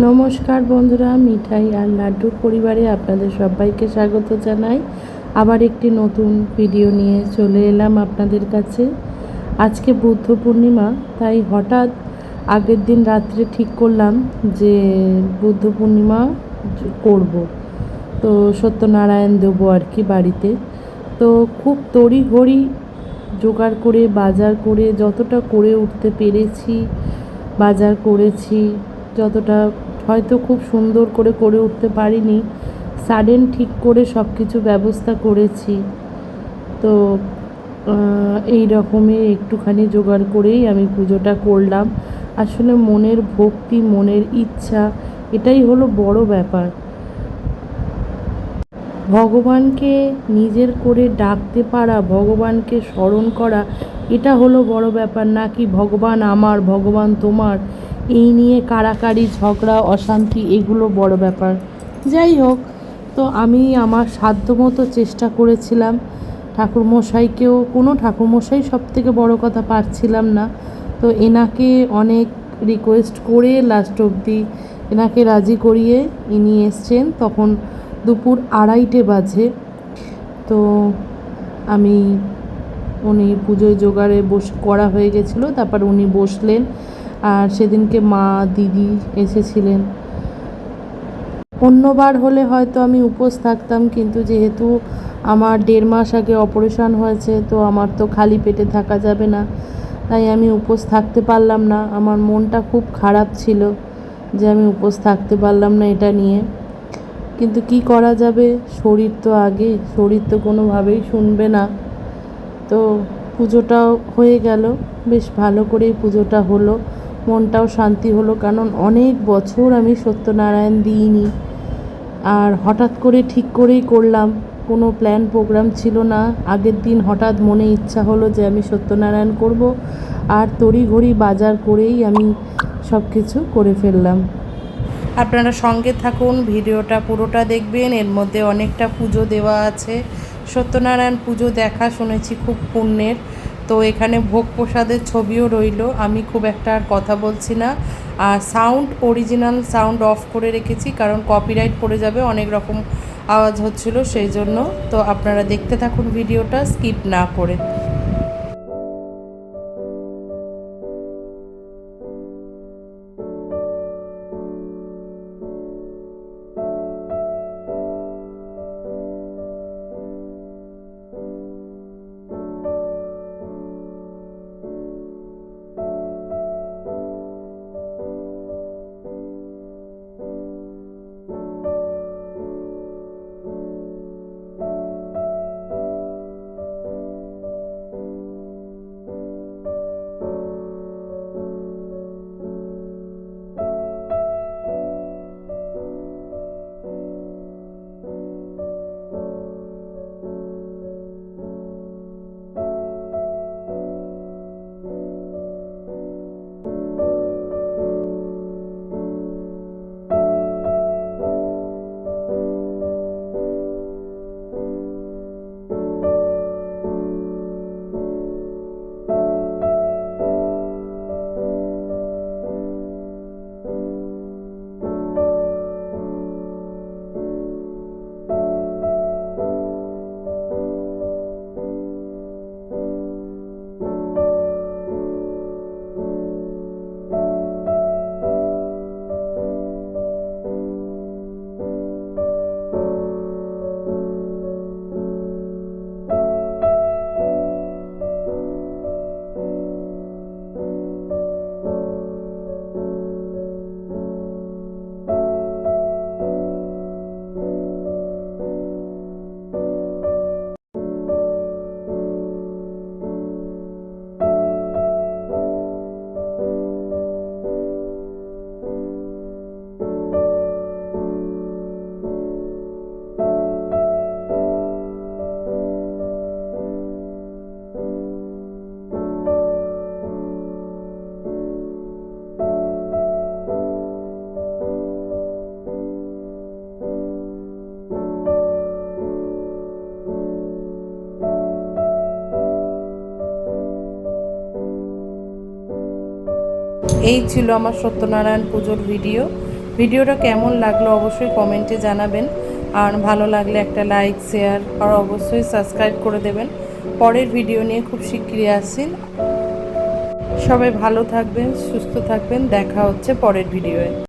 নমস্কার বন্ধুরা, মিঠাই আর লাড্ডুর পরিবারে আপনাদের সবাইকে স্বাগত জানাই। আবার একটি নতুন ভিডিও নিয়ে চলে এলাম আপনাদের কাছে। আজকে বুদ্ধ পূর্ণিমা, তাই হঠাৎ আগের দিন রাত্রে ঠিক করলাম যে বুদ্ধ পূর্ণিমা করব। তো সত্যনারায়ণ দেবো আর কি বাড়িতে। তো খুব তড়িঘড়ি জোগাড় করে বাজার করে যতটা করে উঠতে পেরেছি বাজার করেছি, যতটা হয়তো খুব সুন্দর করে উঠতে পারিনি, সাডেন ঠিক করে সব কিছু ব্যবস্থা করেছি। তো এই রকমই একটুখানি জোগাড় করেই আমি পুজোটা করলাম। আসলে মনের ভক্তি, মনের ইচ্ছা, এটাই হলো বড় ব্যাপার। ভগবানকে নিজের করে ডাকতে পারা, ভগবানকে স্মরণ করা, এটা হলো বড় ব্যাপার। নাকি ভগবান আমার, ভগবান তোমার, এই নিয়ে কাড়াকাড়ি, ঝগড়া, অশান্তি, এগুলো বড় ব্যাপার। যাই হোক, তো আমি আমার সাধ্যমতো চেষ্টা করেছিলাম। ঠাকুরমশাইকেও, কোনো ঠাকুরমশাই সবথেকে বড় কথা পারছিলাম না, তো এনাকে অনেক রিকোয়েস্ট করে লাস্ট অবধি এনাকে রাজি করিয়ে ইনি এসছেন। তখন দুপুর 2:30 বাজে। তো আমি উনি পুজোয় জোগাড়ে করা হয়ে গেছিলো, তারপর উনি বসলেন। আর সেদিনকে মা, দিদি এসেছিলেন। অন্যবার হলে হয়তো আমি উপোস থাকতাম, কিন্তু যেহেতু আমার 1.5 মাস আগে অপারেশন হয়েছে, তো আমার তো খালি পেটে থাকা যাবে না, তাই আমি উপোস থাকতে পারলাম না। আমার মনটা খুব খারাপ ছিল যে আমি উপোস থাকতে পারলাম না এটা নিয়ে, কিন্তু কি করা যাবে, শরীর তো আগে, শরীর তো কোনোভাবেই শুনবে না। তো পুজোটাও হয়ে গেল, বেশ ভালো করেই পুজোটা হলো, মনটাও শান্তি হলো, কারণ অনেক বছর আমি সত্যনারায়ণ দিইনি। আর হঠাৎ করে ঠিক করেই করলাম, কোনো প্ল্যান প্রোগ্রাম ছিল না। আগের দিন হঠাৎ মনে ইচ্ছা হলো যে আমি সত্যনারায়ণ করব, আর তড়িঘড়ি বাজার করেই আমি সব কিছু করে ফেললাম। আপনারা সঙ্গে থাকুন, ভিডিওটা পুরোটা দেখবেন। এর মধ্যে অনেকটা পুজো দেওয়া আছে। সত্যনারায়ণ পুজো দেখা শুনেছি খুব পুণ্যের। তো এখানে ভোগ প্রসাদের ছবিও রইল। আমি খুব একটা আর কথা বলছি না, আর অরিজিনাল সাউন্ড অফ করে রেখেছি, কারণ কপিরাইট পড়ে যাবে, অনেক রকম আওয়াজ হচ্ছিল সেই জন্য। তো আপনারা দেখতে থাকুন ভিডিওটা স্কিপ না করে। এই ছিল আমার সত্যনারায়ণ পুজোর ভিডিও। ভিডিওটা কেমন লাগলো অবশ্যই কমেন্টে জানাবেন, আর ভালো লাগলে একটা লাইক, শেয়ার আর অবশ্যই সাবস্ক্রাইব করে দেবেন। পরের ভিডিও নিয়ে খুব শিগগিরই আসছি। সবাই ভালো থাকবেন, সুস্থ থাকবেন, দেখা হচ্ছে পরের ভিডিওয়ে।